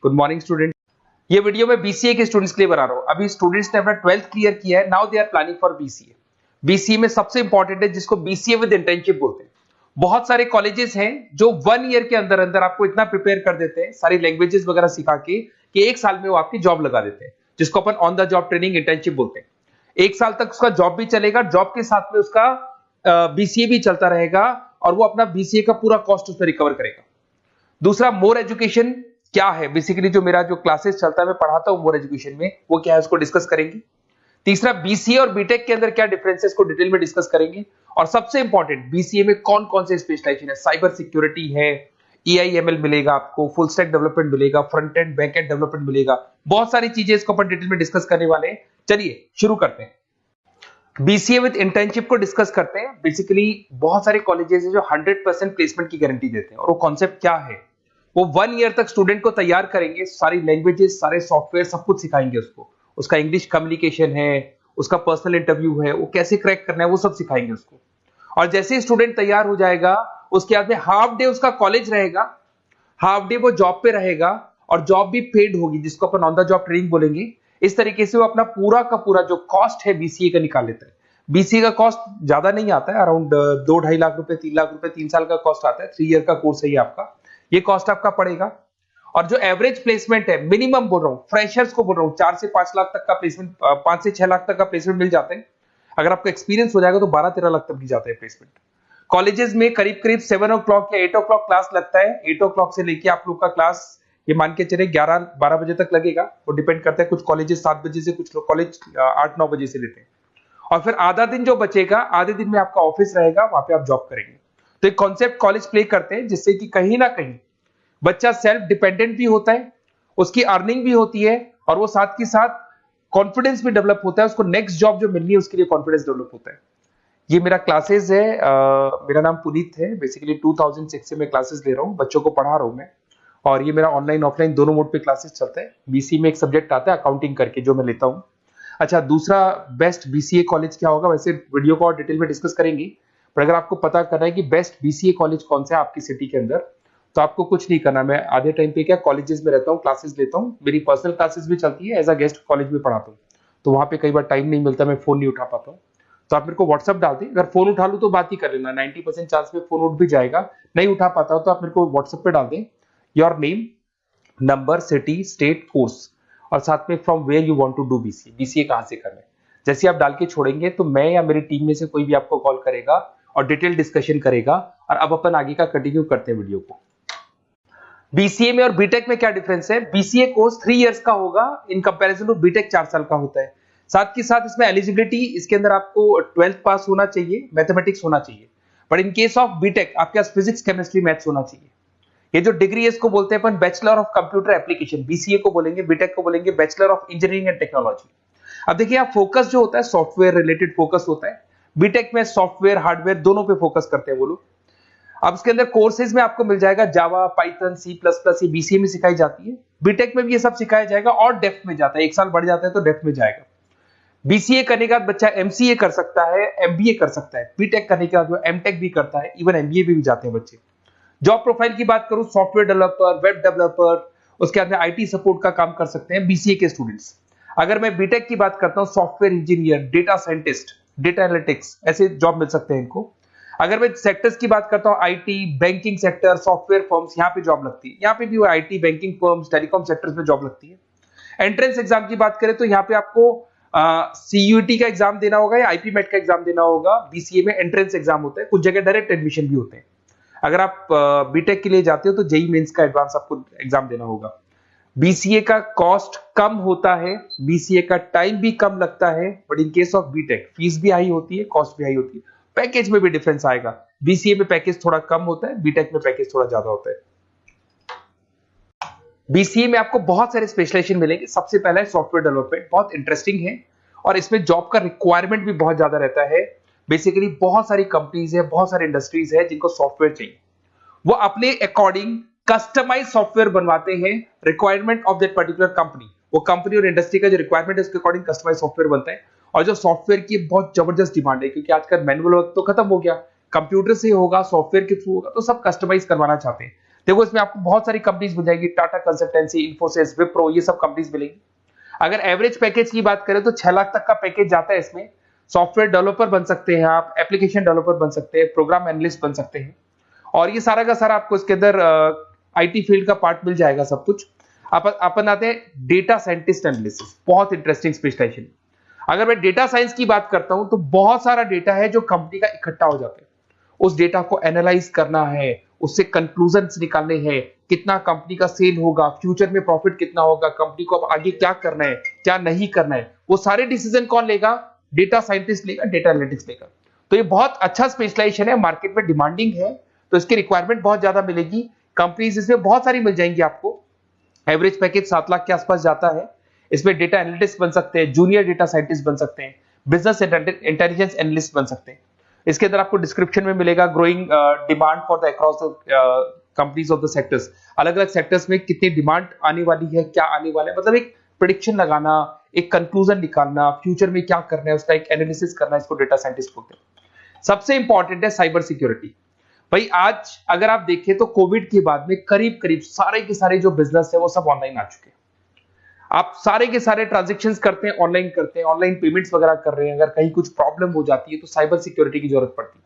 Good morning student. ये video मैं BCA के स्टूडेंट्स के लिए बना रहा हूं। अभी स्टूडेंट्स ने अपना 12th क्लियर किया है, now they are planning for BCA. BCA में सबसे इंपॉर्टेंट है जिसको बीसीए विद इंटर्नशिप बोलते हैं। बहुत सारे कॉलेजेस हैं जो 1 ईयर के अंदर अंदर आपको इतना प्रिपेयर कर देते हैं, सारी लैंग्वेजेस वगैरह सिखा के, कि 1 साल में वो आपकी जॉब लगा देते हैं, जिसको अपन on the job training internship बोलते हैं। 1 साल तक उसका जॉब भी चलेगा, जॉब के साथ में उसका बीसीए भी चलता रहेगा और वो अपना बीसीए का पूरा कॉस्ट उसमें रिकवर करेगा। दूसरा, मोर एजुकेशन क्या है, बेसिकली जो मेरा जो क्लासेस चलता है मैं पढ़ाता हूं मोर एजुकेशन में, वो क्या है उसको डिस्कस करेंगे। तीसरा, बीसीए और बीटेक के अंदर क्या डिफरेंसेस को डिटेल में डिस्कस करेंगे। और सबसे इंपॉर्टेंट, बीसीए में कौन कौन से स्पेशलाइजेशन है, साइबर सिक्योरिटी है, एआईएमएल मिलेगा आपको, फुल स्टैक डेवलपमेंट मिलेगा, front end back and development मिलेगा, बहुत सारी चीजें इसको अपन डिटेल में डिस्कस करने वाले हैं। चलिए शुरू करते हैं। बीसीए विद इंटर्नशिप को डिस्कस करते हैं। बेसिकली बहुत सारे कॉलेजेस हैं जो 100% प्लेसमेंट की गारंटी देते हैं, और वो कॉन्सेप्ट क्या है, वो 1 ईयर तक स्टूडेंट को तैयार करेंगे, सारी लैंग्वेजेस, सारे सॉफ्टवेयर, सब कुछ सिखाएंगे उसको। उसका इंग्लिश कम्युनिकेशन है, उसका पर्सनल इंटरव्यू है, वो कैसे क्रैक करना है, वो सब सिखाएंगे उसको। और जैसे ही स्टूडेंट तैयार हो जाएगा, उसके बाद में हाफ डे उसका कॉलेज रहेगा, हाफ डे वो जॉब पे रहेगा, और जॉब भी पेड होगी, जिसको अपन ऑन द जॉब ट्रेनिंग बोलेंगे। इस तरीके से वो अपना पूरा का पूरा जो कॉस्ट है बीसीए का निकाल लेता है। बीसीए का कॉस्ट ज्यादा नहीं आता है, अराउंड 2-2.5 लाख रुपए, 3 लाख रुपए 3 साल का कॉस्ट आता है। 3 ईयर का कोर्स है ये आपका, ये कॉस्ट आपका पड़ेगा। और जो एवरेज प्लेसमेंट है, मिनिमम बोल रहा हूं, फ्रेशर्स को बोल रहा हूं, 4 से 5 लाख तक का प्लेसमेंट, 5 से 6 लाख तक का प्लेसमेंट मिल जाता है। अगर आपका एक्सपीरियंस हो जाएगा तो 12-13 लाख तक भी जाता है प्लेसमेंट। कॉलेजेस में करीब करीब 7 o'clock या 8 o'clock क्लास लगता है। 8 o'clock से लेके आप लोग का क्लास, ये मान के चले 11-12 बजे तक लगेगा। वो डिपेंड करता है, कुछ कॉलेजेस 7 बजे से, कुछ कॉलेज 8-9 बजे से लेते हैं। और फिर आधा दिन जो बचेगा, आधे दिन में आपका ऑफिस रहेगा, वहां पे आप जॉब करेंगे। तो एक कॉन्सेप्ट कॉलेज प्ले करते हैं, जिससे कि कहीं ना कहीं बच्चा सेल्फ डिपेंडेंट भी होता है, उसकी अर्निंग भी होती है, और वो साथ के साथ कॉन्फिडेंस भी डेवलप होता है। उसको नेक्स्ट जॉब जो मिलनी है उसके लिए कॉन्फिडेंस डेवलप होता है। ये मेरा क्लासेस है, मेरा नाम पुनीत है। बेसिकली 2006 से मैं क्लासेस ले रहा हूँ, बच्चों को पढ़ा रहा हूँ मैं। और ये मेरा ऑनलाइन ऑफलाइन दोनों मोड पे क्लासेस चलता है। बीसी में एक सब्जेक्ट आता है अकाउंटिंग करके, जो मैं लेता हूँ। अच्छा, दूसरा बेस्ट बीसीए कॉलेज क्या होगा, वैसे वीडियो को और डिटेल में डिस्कस करेंगे, पर अगर आपको पता करना है कि बेस्ट बीसीए कॉलेज कौन सा है आपकी सिटी के अंदर, तो आपको कुछ नहीं करना। मैं आधे टाइम पे क्या कॉलेजेस में रहता हूँ, क्लासेस लेता हूँ, मेरी पर्सनल क्लासेस भी चलती है, एज अ गेस्ट कॉलेज में पढ़ाता हूँ। तो वहां पे कई बार टाइम नहीं मिलता, मैं फोन नहीं उठा पाता हूँ, तो आप मेरे को व्हाट्सअप डाल दें। अगर फोन उठा लूँ तो बात ही कर लेना, 90% चांस में फोन उठ भी जाएगा। नहीं उठा पाता हो तो आप मेरे को व्हाट्सएप पे डाल दें, your name, number, city, state, course, और साथ में from where you want to do BCA, BCA कहां से करना है। जैसे आप डाल के छोड़ेंगे तो मैं या मेरी टीम में से कोई भी आपको कॉल करेगा और डिटेल डिस्कशन करेगा। और अब अपन आगे का कंटिन्यू करते हैं वीडियो को। बीसीए में और बीटेक में क्या डिफरेंस है। बीसीए कोर्स 3 इयर्स का होगा, इन कंपैरिजन टू बीटेक 4 साल का होता है। साथ के साथ इसमें एलिजिबिलिटी, इसके अंदर आपको 12th पास होना चाहिए, मैथमेटिक्स होना चाहिए। But in case of BTech आपके पास फिजिक्स, केमिस्ट्री, मैथ्स होना चाहिए। ये जो डिग्री है इसको बोलते हैं अपन bachelor of computer application, BCA को बोलेंगे, बीटेक को बोलेंगे bachelor of engineering and technology. अब देखिए, आप फोकस जो होता है सॉफ्टवेयर रिलेटेड फोकस होता है। बीटेक में सॉफ्टवेयर, हार्डवेयर दोनों पे फोकस करते हैं वो लोग। अब इसके अंदर कोर्सेज में आपको मिल जाएगा जावा, पाइथन, C++, ये बीसीए में सिखाई जाती है। बीटेक में भी ये सब सिखाया जाएगा, और डेप्थ में जाता है, 1 साल बढ़ जाता है तो डेप्थ में जाएगा। बीसीए करने के बाद बच्चा एमसीए कर सकता है, एमबीए कर सकता है। बीटेक करने के बाद वो एमटेक भी करता है, इवन एमबीए भी जाते हैं बच्चे। जॉब प्रोफाइल की बात करूं, सॉफ्टवेयर डेवलपर, वेब डेवलपर, उसके बाद में आईटी सपोर्ट का काम कर सकते हैं बीसीए के स्टूडेंट्स। अगर मैं बीटेक की बात करता हूं, software engineer, data scientist, data analytics, ऐसे जॉब मिल सकते हैं इनको। अगर मैं सेक्टर्स की बात करता हूं, IT, banking sector, software firms, यहाँ पे जॉब लगती है। यहाँ पे भी वो IT, banking firms, telecom sectors में जॉब लगती है। एंट्रेंस एग्जाम की बात करें तो यहाँ पे आपको सीयूटी का एग्जाम देना होगा या आईपी मेट का एग्जाम देना होगा। बीसीए में एंट्रेंस एग्जाम होता है, कुछ जगह डायरेक्ट एडमिशन भी होते हैं। अगर आप बीटेक के लिए जाते हो तो जेई मेंस का एडवांस आपको एग्जाम देना होगा। बीसीए का कॉस्ट कम होता है, बीसीए का टाइम भी कम लगता है, but in case of BTech fees भी हाई होती है, कॉस्ट भी हाई होती है, पैकेज में भी डिफरेंस आएगा। बीसीए में पैकेज थोड़ा कम होता है, बीटेक में पैकेज थोड़ा ज्यादा होता है। बीसीए में आपको बहुत सारे स्पेशलाइजेशन मिलेंगे। सबसे पहला है सॉफ्टवेयर डेवलपमेंट, बहुत इंटरेस्टिंग है, और इसमें जॉब का रिक्वायरमेंट भी बहुत ज्यादा रहता है। बेसिकली बहुत सारी कंपनीज है, बहुत सारी इंडस्ट्रीज है जिनको सॉफ्टवेयर चाहिए, वो अपने अकॉर्डिंग कस्टमाइज सॉफ्टवेयर बनवाते हैं, requirement of that particular company. वो कंपनी और इंडस्ट्री का जो रिक्वायरमेंट है उसके अकॉर्डिंग कस्टमाइज सॉफ्टवेयर बनता है। और जो सॉफ्टवेयर की बहुत जबरदस्त डिमांड है, क्योंकि आजकल मैनुअल वर्क तो खत्म हो गया, कंप्यूटर से होगा, सॉफ्टवेयर के थ्रू होगा, तो सब कस्टमाइज करवाना चाहते हैं। देखो इसमें आपको बहुत सारी कंपनीज मिल जाएगी, टाटा कंसल्टेंसी, इन्फोसिस, विप्रो, ये सब कंपनीज मिलेंगी। अगर एवरेज पैकेज की बात करें तो 6 लाख तक का पैकेज जाता है इसमें। सॉफ्टवेयर डेवलपर बन सकते हैं आप, एप्लीकेशन डेवलपर बन सकते हैं, प्रोग्राम एनालिस्ट बन सकते हैं, और ये सारा का सारा आपको इसके अंदर आईटी फील्ड का पार्ट मिल जाएगा सब कुछ। अपन आते हैं डेटा साइंटिस्ट एनालिसिस, बहुत इंटरेस्टिंग स्पेशलाइजेशन। अगर मैं डेटा साइंस की बात करता हूं तो बहुत सारा डेटा है जो कंपनी का इकट्ठा हो जाता है, उस डेटा को एनालाइज करना है, उससे कंक्लूजन्स निकालने हैं, कितना कंपनी का सेल होगा, फ्यूचर में प्रॉफिट कितना होगा, कंपनी को अब आगे क्या करना है, क्या नहीं करना है, वो सारे डिसीजन कौन लेगा? डेटा साइंटिस्ट लेगा, डेटा एनालिटिक्स लेगा। तो ये बहुत अच्छा स्पेशलाइजेशन है, मार्केट में डिमांडिंग है, तो इसकी रिक्वायरमेंट बहुत ज्यादा मिलेगी। कंपनीज इसमें बहुत सारी मिल जाएंगी आपको। एवरेज पैकेज 7 लाख के आसपास जाता है। इसमें डेटा एनालिटिक्स बन सकते हैं, जूनियर डेटा साइंटिस्ट बन सकते हैं, बिजनेस इंटेलिजेंस एनालिस्ट बन सकते हैं। इसके अंदर आपको डिस्क्रिप्शन में मिलेगा growing demand for the across the companies of the sectors. अलग अलग सेक्टर्स में कितनी डिमांड आने वाली है, क्या आने वाला है, मतलब एक प्रेडिक्शन लगाना, एक कंक्लूजन निकालना, फ्यूचर में क्या करना है उसका एक एनालिसिस करना, इसको डेटा साइंटिस्ट बोलते हैं। सबसे इंपॉर्टेंट है साइबर सिक्योरिटी। भाई आज अगर आप देखें तो कोविड के बाद में करीब करीब सारे के सारे जो बिजनेस है वो सब ऑनलाइन आ चुके हैं। आप सारे के सारे ट्रांजैक्शंस करते हैं, ऑनलाइन करते हैं, ऑनलाइन पेमेंट्स वगैरह कर रहे हैं। अगर कहीं कुछ प्रॉब्लम हो जाती है तो साइबर सिक्योरिटी की जरूरत पड़ती है।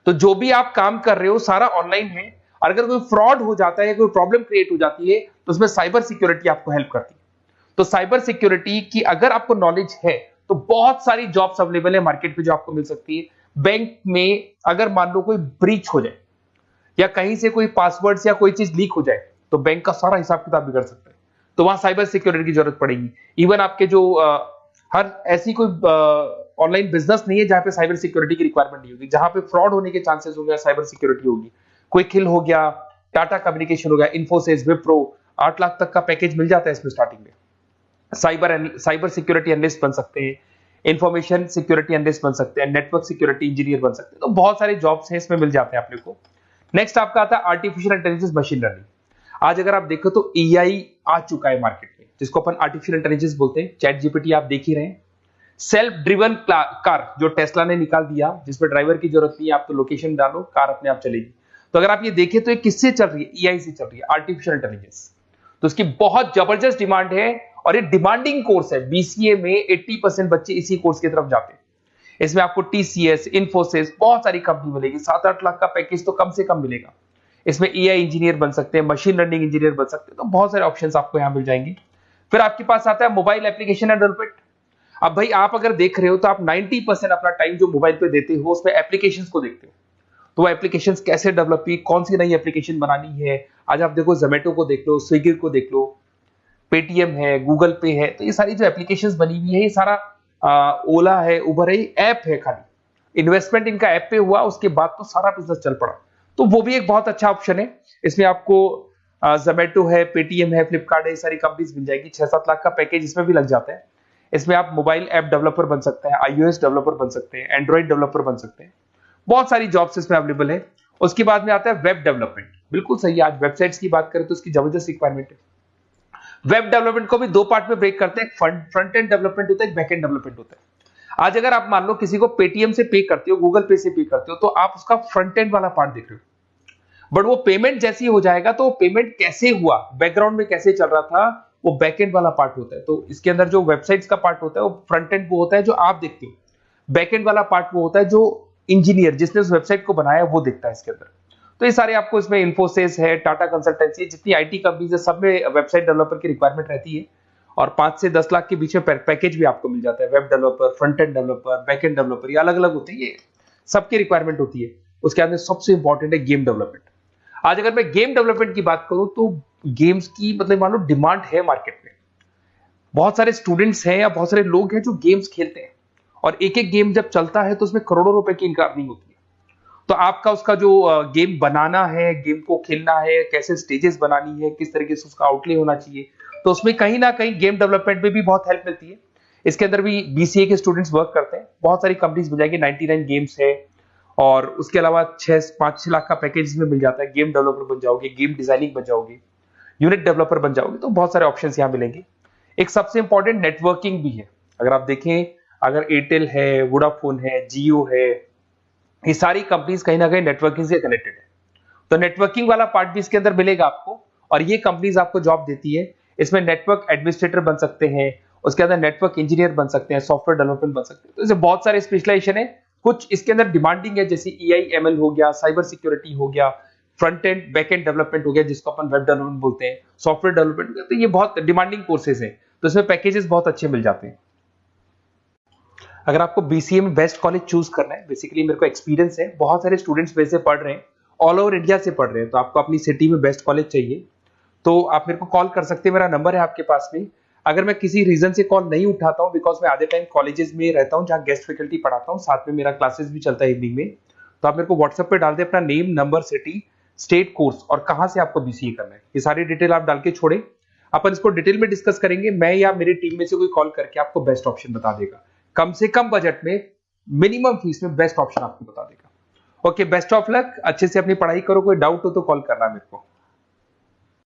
तो जो भी आप काम कर रहे हो सारा ऑनलाइन है, और अगर कोई फ्रॉड हो जाता है या कोई प्रॉब्लम क्रिएट हो जाती है तो उसमें साइबर सिक्योरिटी आपको हेल्प करती है। तो साइबर सिक्योरिटी की अगर आपको नॉलेज है तो बहुत सारी जॉब्स अवेलेबल है मार्केट पे जो आपको मिल सकती है। बैंक में अगर मान लो कोई ब्रीच हो जाए या कहीं से कोई पासवर्ड्स या कोई चीज लीक हो जाए तो बैंक का सारा हिसाब किताब बिगड़ सकता है, तो वहां साइबर सिक्योरिटी की जरूरत पड़ेगी। इवन आपके जो हर ऐसी कोई ऑनलाइन बिजनेस नहीं है जहां पे साइबर सिक्योरिटी की रिक्वायरमेंट नहीं होगी, जहां पे फ्रॉड होने के चांसेस होंगे, साइबर सिक्योरिटी होगी। क्विक हिल हो गया, टाटा कम्युनिकेशन हो गया, इन्फोसिस, विप्रो, 8 लाख तक का पैकेज मिल जाता है इसमें स्टार्टिंग में। साइबर सिक्योरिटी एनालिस्ट बन सकते हैं, इंफॉर्मेशन सिक्योरिटी एनालिस्ट बन सकते हैं, नेटवर्क सिक्योरिटी इंजीनियर बन सकते हैं। तो बहुत सारे जॉब्स हैं इसमें मिल जाते हैं अपने को। नेक्स्ट आपका आता है आर्टिफिशियल इंटेलिजेंस, मशीन लर्निंग। आज अगर आप देखो तो एआई आ चुका है मार्केट में, जिसको अपन आर्टिफिशियल इंटेलिजेंस बोलते हैं। चैट जीपीटी आप देख ही रहे हैं। सेल्फ ड्रिवन कार जो टेस्ला ने निकाल दिया, जिसमें ड्राइवर की जरूरत नहीं है, आप तो लोकेशन डालो कार अपने आप चलेगी। तो अगर आप ये देखें तो ये किससे चल रही है? एआई से चल रही है, आर्टिफिशियल इंटेलिजेंस। तो इसकी बहुत जबरदस्त डिमांड है और ये डिमांडिंग कोर्स है। बीसीए में 80% बच्चे इसी कोर्स की तरफ जाते हैं। इसमें आपको टीसीएस, इन्फोसिस, बहुत सारी कंपनी मिलेगी। 7-8 लाख का पैकेज तो कम से कम मिलेगा। इसमें एआई इंजीनियर बन सकते हैं, मशीन लर्निंग इंजीनियर बन सकते हैं। तो बहुत सारे ऑप्शंस आपको यहां मिल जाएंगे। फिर आपके पास आता है मोबाइल एप्लीकेशन एंड डेवलपमेंट। अब भाई आप अगर देख रहे हो तो आप 90% अपना टाइम जो मोबाइल पे देते हो उसमें एप्लीकेशंस को देखते हो। तो वो एप्लीकेशंस कैसे डेवलप की, कौन सी नई एप्लीकेशन बनानी है। आज आप देखो जोमेटो को देख लो, स्विगी को देख लो, पेटीएम है, गूगल पे है। तो ये सारी जो एप्लीकेशंस बनी हुई है, ये सारा ओला है, उबर है, ऐप है। खाली इन्वेस्टमेंट इनका ऐप पे हुआ, उसके बाद तो सारा बिजनेस चल पड़ा। तो वो भी एक बहुत अच्छा ऑप्शन है। इसमें आपको जोमेटो है, पेटीएम है, फ्लिपकार्ट है, सारी कंपनीज मिल जाएगी। 6-7 लाख का पैकेज इसमें भी लग जाता है। इसमें आप मोबाइल ऐप डेवलपर बन सकते हैं, आईओएस डेवलपर बन सकते हैं, एंड्रॉइड डेवलपर बन सकते हैं। बहुत सारी जॉब्स इसमें अवेलेबल है। उसके बाद में आता है वेब डेवलपमेंट। बिल्कुल सही है, आज वेबसाइट्स की बात करें तो उसकी जबरदस्त रिक्वायरमेंट है। वेब डेवलपमेंट को भी दो पार्ट में ब्रेक करते हैं। फ्रंट एंड डेवलपमेंट होता है, बैक एंड डेवलपमेंट होता है। आज अगर आप मान लो किसी को पेटीएम से पे करते हो, गूगल पे से पे करते हो, तो आप उसका फ्रंट एंड वाला पार्ट देख रहे हो। बट वो पेमेंट जैसी हो जाएगा तो पेमेंट कैसे हुआ, बैकग्राउंड में कैसे चल रहा था, वो बैक एंड वाला पार्ट होता है। तो इसके अंदर जो वेबसाइट्स का पार्ट होता है वो फ्रंट एंड वो होता है जो आप देखते हो। बैक एंड वाला पार्ट वो होता है जो इंजीनियर जिसने उस वेबसाइट को बनाया वो देखता है इसके अंदर। तो ये सारे आपको इसमें इन्फोसिस है, टाटा कंसल्टेंसी, जितनी आईटी कंपनीज है सब में वेबसाइट डेवलपर की रिक्वायरमेंट रहती है। और 5 से 10 लाख के बीच में पैकेज भी आपको मिल जाता है। Web developer, front end developer, back end developer, ये अलग अलग होते हैं, ये सबकी रिक्वायरमेंट होती है। उसके अंदर सबसे इंपॉर्टेंट है गेम डेवलपमेंट। आज अगर मैं गेम डेवलपमेंट की बात करूं तो गेम्स की मतलब मान लो डिमांड है मार्केट में। बहुत सारे स्टूडेंट्स हैं या बहुत सारे लोग हैं जो गेम्स खेलते हैं, और एक एक गेम जब चलता है तो उसमें करोड़ों रुपए की इनकम अर्निंग होती है। तो आपका उसका जो गेम बनाना है, गेम को खेलना है, कैसे स्टेजेस बनानी है, किस तरीके से उसका आउटले होना चाहिए, तो उसमें कहीं ना कहीं गेम डेवलपमेंट में भी बहुत हेल्प मिलती है। इसके अंदर भी बीसीए के स्टूडेंट्स वर्क करते हैं। बहुत सारी कंपनीज मिल जाएगी, 99 गेम्स है। और उसके अलावा 5-6 लाख का पैकेज में मिल जाता है। गेम डेवलपर बन जाओगे, गेम डिजाइनिंग बन जाओगे, यूनिट डेवलपर बन जाओगे, तो बहुत सारे ऑप्शंस यहाँ मिलेंगे। एक सबसे इंपॉर्टेंट नेटवर्किंग भी है। अगर आप देखें, अगर एयरटेल है, वोडाफोन है, जियो है, ये सारी कंपनीज कहीं ना कहीं नेटवर्किंग से कनेक्टेड है। तो नेटवर्किंग वाला पार्ट भी इसके अंदर मिलेगा आपको, और ये कंपनीज आपको जॉब देती है। इसमें नेटवर्क एडमिनिस्ट्रेटर बन सकते हैं, उसके अंदर नेटवर्क इंजीनियर बन सकते हैं, सॉफ्टवेयर डेवलपमेंट बन सकते हैं। तो इसे बहुत सारे स्पेशलाइजेशन है। कुछ इसके अंदर डिमांडिंग है, जैसे EI/ML हो गया, साइबर सिक्योरिटी हो गया, front end back and development हो गया जिसको अपन वेब डेवलपमेंट बोलते हैं, सॉफ्टवेयर डेवलपमेंट। तो ये बहुत डिमांडिंग कोर्सेज हैं, तो इसमें पैकेजेस बहुत अच्छे मिल जाते हैं। अगर आपको BCA में बेस्ट कॉलेज चूज करना है, बेसिकली मेरे को एक्सपीरियंस है, बहुत सारे स्टूडेंट्स वैसे पढ़ रहे हैं, ऑल ओवर इंडिया से पढ़ रहे हैं, तो आपको अपनी सिटी में बेस्ट कॉलेज चाहिए तो आप मेरे को कॉल कर सकते हैं। मेरा नंबर है आपके पास में। अगर मैं किसी रीजन से कॉल नहीं उठाता हूं, बिकॉज मैं आधे टाइम कॉलेजेस में रहता हूं जहां गेस्ट फैकल्टी पढ़ाता हूं, साथ में मेरा क्लासेस भी चलता है इवनिंग में, तो आप मेरे को व्हाट्सएप पे डाल दें अपना name, number, city, state, course और कहां से आपको BCA करना है, ये सारी डिटेल आप डाल के छोड़े। अपन इसको डिटेल में डिस्कस करेंगे, मैं या मेरी टीम में से कोई कॉल करके आपको बेस्ट ऑप्शन बता देगा, कम से कम बजट में, मिनिमम फीस में बेस्ट ऑप्शन आपको बता देगा। ओके, बेस्ट ऑफ लक, अच्छे से अपनी पढ़ाई करो, कोई डाउट हो तो कॉल करना मेरे को।